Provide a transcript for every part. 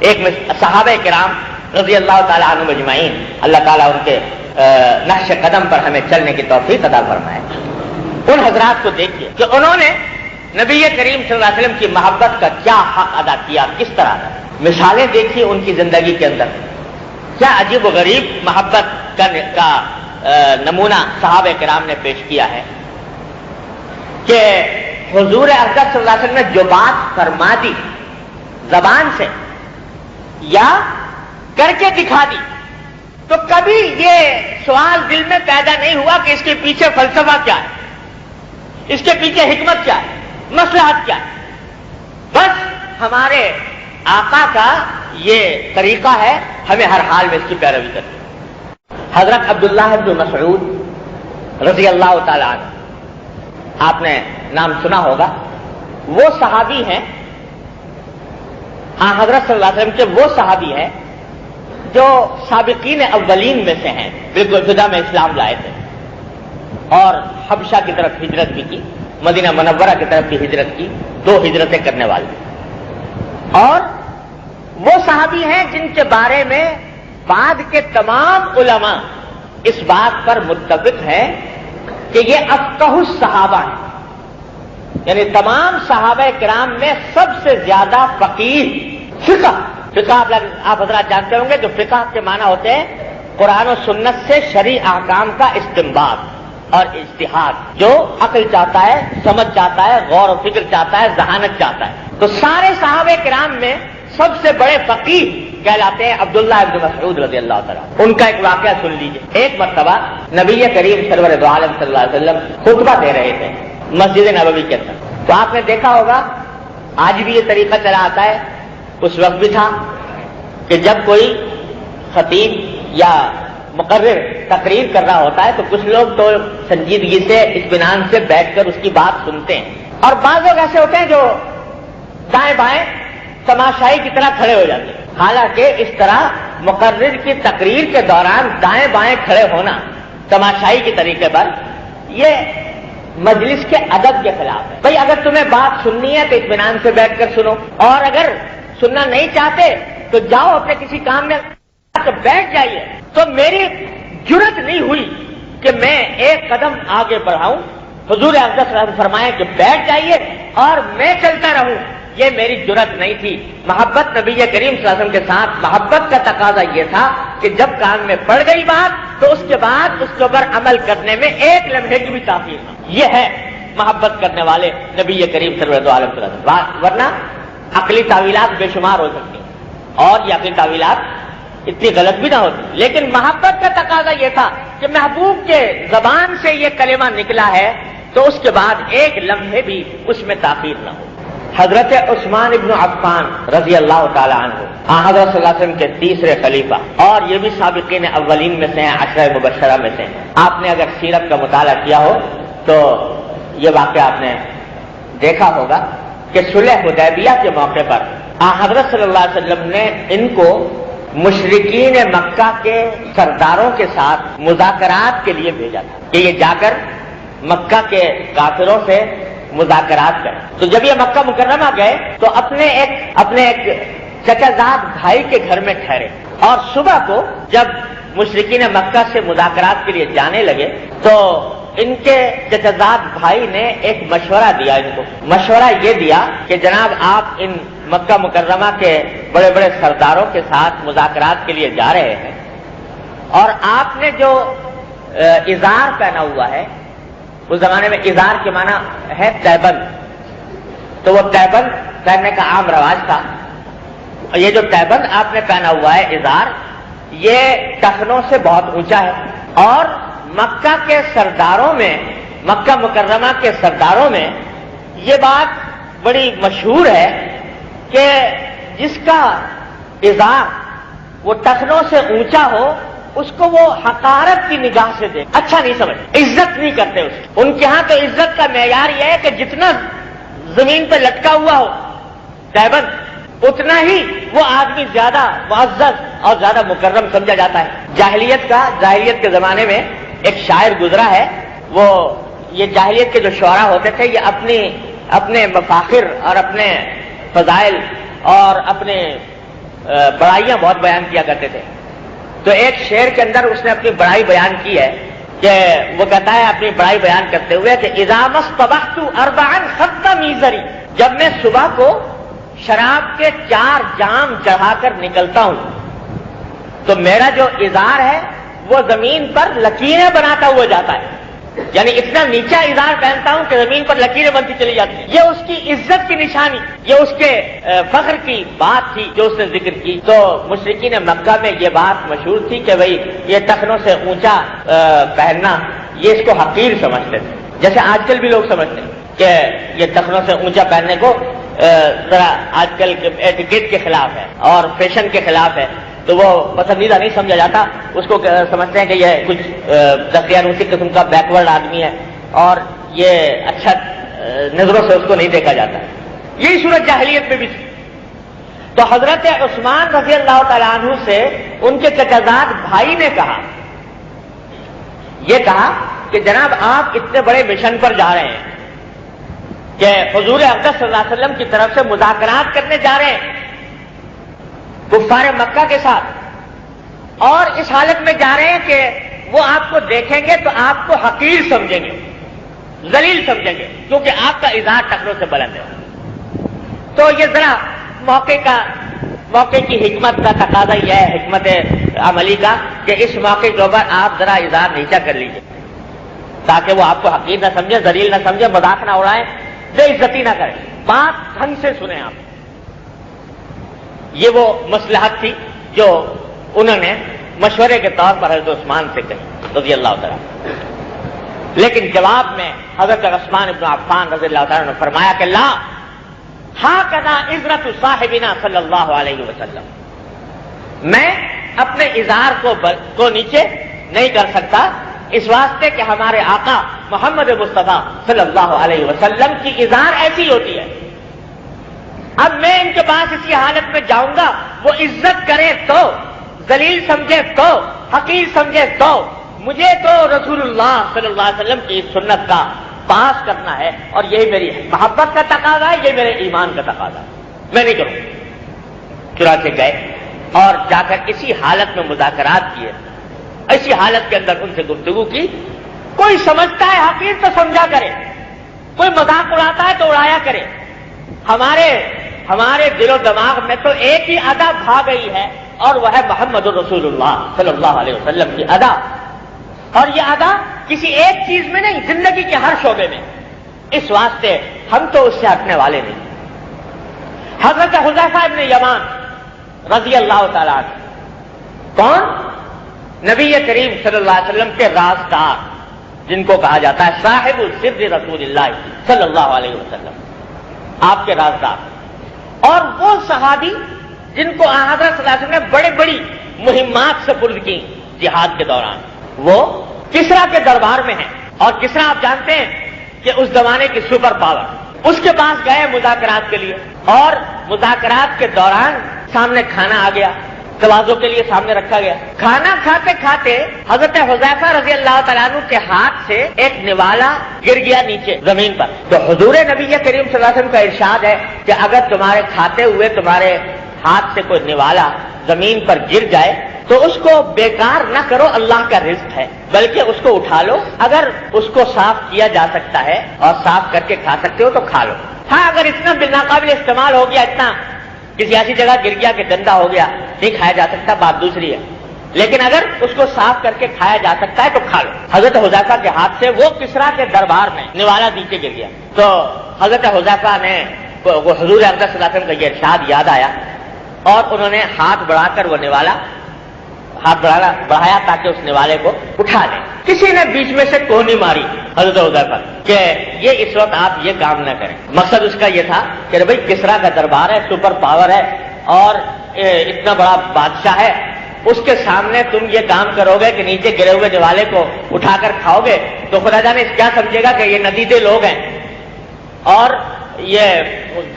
ایک صحابہ کرام رضی اللہ تعالیٰ عنہم اجمعین، اللہ تعالیٰ ان کے نقش قدم پر ہمیں چلنے کی توفیق عطا فرمائے۔ ان حضرات کو دیکھیے کہ انہوں نے نبی کریم صلی اللہ علیہ وسلم کی محبت کا کیا حق ادا کیا، کس طرح مثالیں دیکھیے ان کی زندگی کے اندر، کیا عجیب و غریب محبت کا نمونہ صحابہ کرام نے پیش کیا ہے کہ حضور اقدس صلی اللہ علیہ وسلم نے جو بات فرما دی زبان سے یا کر کے دکھا دی، تو کبھی یہ سوال دل میں پیدا نہیں ہوا کہ اس کے پیچھے فلسفہ کیا ہے، اس کے پیچھے حکمت کیا ہے، مصلحت کیا ہے۔ بس ہمارے آقا کا یہ طریقہ ہے، ہمیں ہر حال میں اس کی پیروی کرنی۔ حضرت عبداللہ بن مسعود رضی اللہ تعالی عنہ، آپ نے نام سنا ہوگا، وہ صحابی ہیں، حضرت صلی اللہ علیہ وسلم کے وہ صحابی ہیں جو سابقین اولین میں سے ہیں، بالکل ابتدا میں اسلام لائے تھے اور حبشہ کی طرف ہجرت بھی کی، مدینہ منورہ کی طرف بھی ہجرت کی، 2 ہجرتیں کرنے والے، اور وہ صحابی ہیں جن کے بارے میں بعد کے تمام علماء اس بات پر متفق ہیں کہ یہ افقہ الصحابہ ہیں، یعنی تمام صحابہ کرام میں سب سے زیادہ فقیہ۔ فقہ آپ حضرات جانتے ہوں گے، جو فقہ کے معنی ہوتے ہیں قرآن و سنت سے شرعی احکام کا استنباط اور اجتہاد، جو عقل چاہتا ہے، سمجھ چاہتا ہے، غور و فکر چاہتا ہے، ذہانت چاہتا ہے۔ تو سارے صحابہ کرام میں سب سے بڑے فقیہ کہلاتے ہیں عبداللہ بن مسعود رضی اللہ تعالیٰ۔ ان کا ایک واقعہ سن لیجیے۔ ایک مرتبہ نبی کریم سرور دو عالم صلی اللہ علیہ وسلم خطبہ دے رہے تھے مسجد نبوی کے اندر، تو آپ نے دیکھا ہوگا آج بھی یہ طریقہ چلا آتا ہے، اس وقت بھی تھا کہ جب کوئی خطیب یا مقرر تقریر کر رہا ہوتا ہے تو کچھ لوگ تو سنجیدگی سے اطمینان سے بیٹھ کر اس کی بات سنتے ہیں، اور بعض لوگ ایسے ہوتے ہیں جو دائیں بائیں تماشائی کی طرح کھڑے ہو جاتے ہیں۔ حالانکہ اس طرح مقرر کی تقریر کے دوران دائیں بائیں کھڑے ہونا تماشائی کے طریقے پر، یہ مجلس کے ادب کے خلاف ہے۔ بھئی اگر تمہیں بات سننی ہے تو اطمینان سے بیٹھ کر سنو، اور اگر سننا نہیں چاہتے تو جاؤ اپنے کسی کام میں بیٹھ جائیے۔ تو میری جرت نہیں ہوئی کہ میں ایک قدم آگے بڑھاؤں، حضور اقدس صلی اللہ علیہ وسلم فرمائے کہ بیٹھ جائیے اور میں چلتا رہوں، یہ میری جرت نہیں تھی۔ محبت نبی کریم صلی اللہ علیہ وسلم کے ساتھ محبت کا تقاضا یہ تھا کہ جب کان میں پڑ گئی بات تو اس کے بعد اس کے اوپر عمل کرنے میں ایک لمحے کی بھی تاخیر نہ۔ یہ ہے محبت کرنے والے نبی کریم صلی اللہ علیہ وسلم، ورنہ عقلی تعویلات بے شمار ہو سکتی ہیں اور یہ عقلی تعویلات اتنی غلط بھی نہ ہوتی، لیکن محبت کا تقاضا یہ تھا کہ محبوب کے زبان سے یہ کلمہ نکلا ہے تو اس کے بعد ایک لمحے بھی اس میں تاخیر نہ ہو۔ حضرت عثمان ابن عفان رضی اللہ تعالی عنہ، حضرت صلی اللہ علیہ وسلم کے تیسرے خلیفہ، اور یہ بھی سابقین اولین میں سے ہیں، عشرہ مبشرہ میں سے ہیں۔ آپ نے اگر سیرت کا مطالعہ کیا ہو تو یہ واقعہ آپ نے دیکھا ہوگا کہ صلح حدیبیہ کے موقع پر حضرت صلی اللہ علیہ وسلم نے ان کو مشرکین مکہ کے سرداروں کے ساتھ مذاکرات کے لیے بھیجا تھا کہ یہ جا کر مکہ کے کافروں سے مذاکرات کریں۔ تو جب یہ مکہ مکرمہ گئے تو اپنے ایک چچا زاد بھائی کے گھر میں ٹھہرے، اور صبح کو جب مشرکین مکہ سے مذاکرات کے لیے جانے لگے تو ان کے چچا زاد بھائی نے ایک مشورہ دیا ان کو۔ مشورہ یہ دیا کہ جناب آپ ان مکہ مکرمہ کے بڑے بڑے سرداروں کے ساتھ مذاکرات کے لیے جا رہے ہیں، اور آپ نے جو ازار پہنا ہوا ہے، اس زمانے میں ازار کے معنی ہے تہبند، تو وہ تہبند پہننے کا عام رواج تھا، اور یہ جو تہبند آپ نے پہنا ہوا ہے ازار، یہ ٹخنوں سے بہت اونچا ہے، اور مکہ کے سرداروں میں، مکہ مکرمہ کے سرداروں میں یہ بات بڑی مشہور ہے کہ جس کا ازار وہ ٹخنوں سے اونچا ہو اس کو وہ حقارت کی نگاہ سے دیکھ، اچھا نہیں سمجھ، عزت نہیں کرتے اس کی۔ ان کے ہاں تو عزت کا معیار یہ ہے کہ جتنا زمین پہ لٹکا ہوا ہو تہبند، اتنا ہی وہ آدمی زیادہ معزز اور زیادہ مکرم سمجھا جاتا ہے۔ جاہلیت کے زمانے میں ایک شاعر گزرا ہے، وہ یہ جاہلیت کے جو شعراء ہوتے تھے یہ اپنے مفاخر اور اپنے فضائل اور اپنے بڑائیاں بہت بیان کیا کرتے تھے. تو ایک شعر کے اندر اس نے اپنی بڑائی بیان کی ہے کہ وہ کہتا ہے اپنی بڑائی بیان کرتے ہوئے کہ اذا مصطبحت اربعا خط میزری، جب میں صبح کو شراب کے 4 جام چڑھا کر نکلتا ہوں تو میرا جو ازار ہے وہ زمین پر لکیریں بناتا ہوا جاتا ہے. یعنی اتنا نیچا ازار پہنتا ہوں کہ زمین پر لکیریں بنتی چلی جاتی ہیں. یہ اس کی عزت کی نشانی، یہ اس کے فخر کی بات تھی جو اس نے ذکر کی. تو مشرکین مکہ میں یہ بات مشہور تھی کہ بھئی یہ ٹخنوں سے اونچا پہننا یہ اس کو حقیر سمجھتے تھے، جیسے آج کل بھی لوگ سمجھتے ہیں کہ یہ ٹخنوں سے اونچا پہننے کو ذرا آج کل ایٹیکیٹ کے خلاف ہے اور فیشن کے خلاف ہے، تو وہ پسندیدہ نہیں سمجھا جاتا. اس کو سمجھتے ہیں کہ یہ کچھ دقیانوسی قسم کا بیکورڈ آدمی ہے اور یہ اچھا نظروں سے اس کو نہیں دیکھا جاتا. یہی صورت جاہلیت میں بھی تھی. تو حضرت عثمان رضی اللہ تعالیٰ عنہ سے ان کے چچازاد بھائی نے یہ کہا کہ جناب آپ اتنے بڑے مشن پر جا رہے ہیں کہ حضور اقدس صلی اللہ علیہ وسلم کی طرف سے مذاکرات کرنے جا رہے ہیں کفار مکہ کے ساتھ، اور اس حالت میں جا رہے ہیں کہ وہ آپ کو دیکھیں گے تو آپ کو حقیر سمجھیں گے، ذلیل سمجھیں گے، کیونکہ آپ کا اظہار ٹخنوں سے بلند ہے. تو یہ ذرا موقع کی حکمت کا تقاضا یہ ہے، حکمت عملی کا، کہ اس موقع کے اوپر آپ ذرا اظہار نیچا کر لیجیے تاکہ وہ آپ کو حقیر نہ سمجھے، ذلیل نہ سمجھے، مذاق نہ اڑائیں، بے عزتی نہ کریں. بات ڈھنگ سے سنیں آپ. یہ وہ مصلحت تھی جو انہوں نے مشورے کے طور پر حضرت عثمان سے کہی رضی اللہ تعالیٰ. لیکن جواب میں حضرت عثمان ابن عفان رضی اللہ تعالیٰ نے فرمایا کہ لا ہاکذا عزرت صاحبنا صلی اللہ علیہ وسلم، میں اپنے ازار کو نیچے نہیں کر سکتا اس واسطے کہ ہمارے آقا محمد مصطفیٰ صلی اللہ علیہ وسلم کی ازار ایسی ہوتی ہے. اب میں ان کے پاس اسی حالت میں جاؤں گا، وہ عزت کرے تو، ذلیل سمجھے تو، حقیر سمجھے تو، مجھے تو رسول اللہ صلی اللہ علیہ وسلم کی سنت کا پاس کرنا ہے، اور یہی میری محبت کا تقاضا ہے، یہ میرے ایمان کا تقاضا ہے، میں نہیں کروں. چنانچہ گئے اور جا کر اسی حالت میں مذاکرات کیے، اسی حالت کے اندر ان سے گفتگو کی. کوئی سمجھتا ہے حقیر تو سمجھا کرے، کوئی مذاق اڑاتا ہے تو اڑایا کرے. ہمارے دل و دماغ میں تو ایک ہی ادا بھا گئی ہے، اور وہ ہے محمد رسول اللہ صلی اللہ علیہ وسلم کی ادا. اور یہ ادا کسی ایک چیز میں نہیں، زندگی کے ہر شعبے میں. اس واسطے ہم تو اس سے ہٹنے والے نہیں. حضرت حذیفہ ابن یمان رضی اللہ تعالیٰ عنہ، کون؟ نبی کریم صلی اللہ علیہ وسلم کے رازدار، جن کو کہا جاتا ہے صاحب السر رسول اللہ صلی اللہ علیہ وسلم، آپ کے رازدار. اور وہ صحابی جن کو حضرت صلی اللہ علیہ وسلم نے بڑی بڑی مہمات سپرد کی جہاد کے دوران، وہ کسرا کے دربار میں ہیں. اور کسرا آپ جانتے ہیں کہ اس زمانے کی سپر پاور. اس کے پاس گئے مذاکرات کے لیے، اور مذاکرات کے دوران سامنے کھانا آ گیا، توازوں کے لیے سامنے رکھا گیا. کھانا کھاتے کھاتے حضرت حذیفہ رضی اللہ تعالیٰ عنہ کے ہاتھ سے ایک نوالا گر گیا نیچے زمین پر. تو حضور نبی کریم صلی اللہ علیہ وسلم کا ارشاد ہے کہ اگر تمہارے کھاتے ہوئے تمہارے ہاتھ سے کوئی نوالا زمین پر گر جائے تو اس کو بیکار نہ کرو، اللہ کا رزق ہے، بلکہ اس کو اٹھا لو. اگر اس کو صاف کیا جا سکتا ہے اور صاف کر کے کھا سکتے ہو تو کھا لو. ہاں اگر اتنا ناقابل استعمال ہو گیا، اتنا کسی ایسی جگہ گر گیا کہ گندا ہو گیا، نہیں کھایا جا سکتا، بات دوسری ہے. لیکن اگر اس کو صاف کر کے کھایا جا سکتا ہے تو کھا لو. حضرت حذیفہ کے ہاتھ سے وہ کسرا کے دربار میں نوالا نیچے گر گیا. تو حضرت حذیفہ نے حضور اقدس صلی اللہ علیہ وسلم کا یہ ارشاد یاد آیا، اور انہوں نے ہاتھ بڑھا کر وہ نوالا بڑھایا تاکہ اس نوالے کو اٹھا لیں. کسی نے بیچ میں سے کوہنی ماری حضرت حذیفہ کہ یہ اس وقت آپ یہ کام نہ کریں. مقصد اس کا یہ تھا کہ بھائی کسرا کا دربار ہے، سپر پاور ہے، اور اتنا بڑا بادشاہ ہے، اس کے سامنے تم یہ کام کرو گے کہ نیچے گرے ہوئے نوالے کو اٹھا کر کھاؤ گے تو خدا جانے کیا سمجھے گا کہ یہ ندیدے لوگ ہیں اور یہ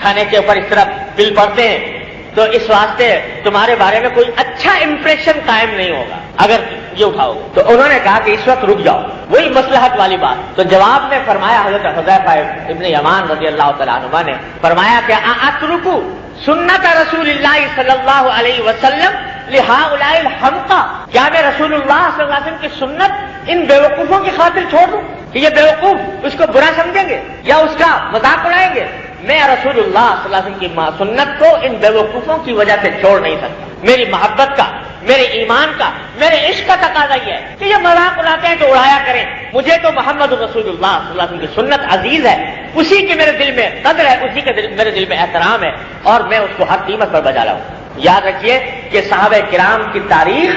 کھانے کے اوپر اس طرح بل پڑتے ہیں. تو اس واسطے تمہارے بارے میں کوئی اچھا امپریشن قائم نہیں ہوگا اگر یہ اٹھاؤ. تو انہوں نے کہا کہ اس وقت رک جاؤ، وہی مصلحت والی بات. تو جواب میں فرمایا حضرت حذیفہ ابن یمان رضی اللہ تعالیٰ عنہ نے فرمایا کہ اترکو سنت رسول اللہ صلی اللہ علیہ وسلم لہؤلاء الحمقى، کیا میں رسول اللہ صلی اللہ علیہ وسلم کی سنت ان بیوقوفوں کی خاطر چھوڑ دوں کہ یہ بیوقوف اس کو برا سمجھیں گے یا اس کا مذاق اڑائیں گے؟ میں رسول اللہ صلی اللہ علیہ وسلم کی سنت کو ان بیوقوفوں کی وجہ سے چھوڑ نہیں سکتا۔ میری محبت کا، میرے ایمان کا، میرے عشق کا تقاضا یہ ہے کہ یہ مذاق اڑاتے ہیں تو اڑایا کریں، مجھے تو محمد رسول اللہ صلی اللہ علیہ وسلم کی سنت عزیز ہے، اسی کی میرے دل میں قدر ہے، اسی کے میرے دل میں احترام ہے، اور میں اس کو ہر قیمت پر بجا لاؤں۔ یاد رکھیے کہ صحابہ کرام کی تاریخ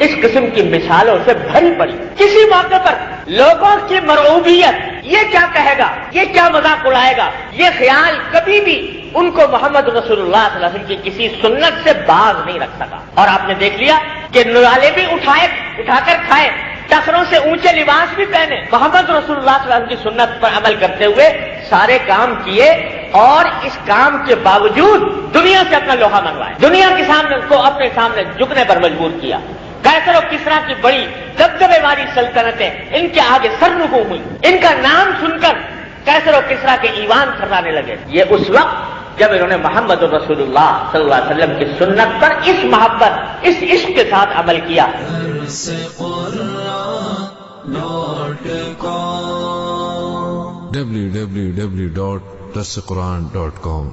اس قسم کی مثالوں سے بھری پڑی۔ کسی موقع پر لوگوں کی مرعوبیت، یہ کیا کہے گا، یہ کیا مذاق اڑائے گا، یہ خیال کبھی بھی ان کو محمد رسول اللہ صلی اللہ علیہ وسلم کی کسی سنت سے باز نہیں رکھ سکا۔ اور آپ نے دیکھ لیا کہ نوالے بھی اٹھا کر کھائے، ٹخروں سے اونچے لباس بھی پہنے، محمد رسول اللہ صلی اللہ علیہ وسلم کی سنت پر عمل کرتے ہوئے سارے کام کیے، اور اس کام کے باوجود دنیا سے اپنا لوہا منگوایا، دنیا کے سامنے کو اپنے سامنے جھکنے پر مجبور کیا۔ قیصر و کسریٰ کی بڑی دبدبے والی سلطنتیں ان کے آگے سرنگوں ہوئی، ان کا نام سن کر قیصر و کسریٰ کے ایوان تھرانے لگے۔ یہ اس وقت جب انہوں نے محمد رسول اللہ صلی اللہ علیہ وسلم کی سنت پر اس محبت، اس عشق کے ساتھ عمل کیا۔ www.darsequran.com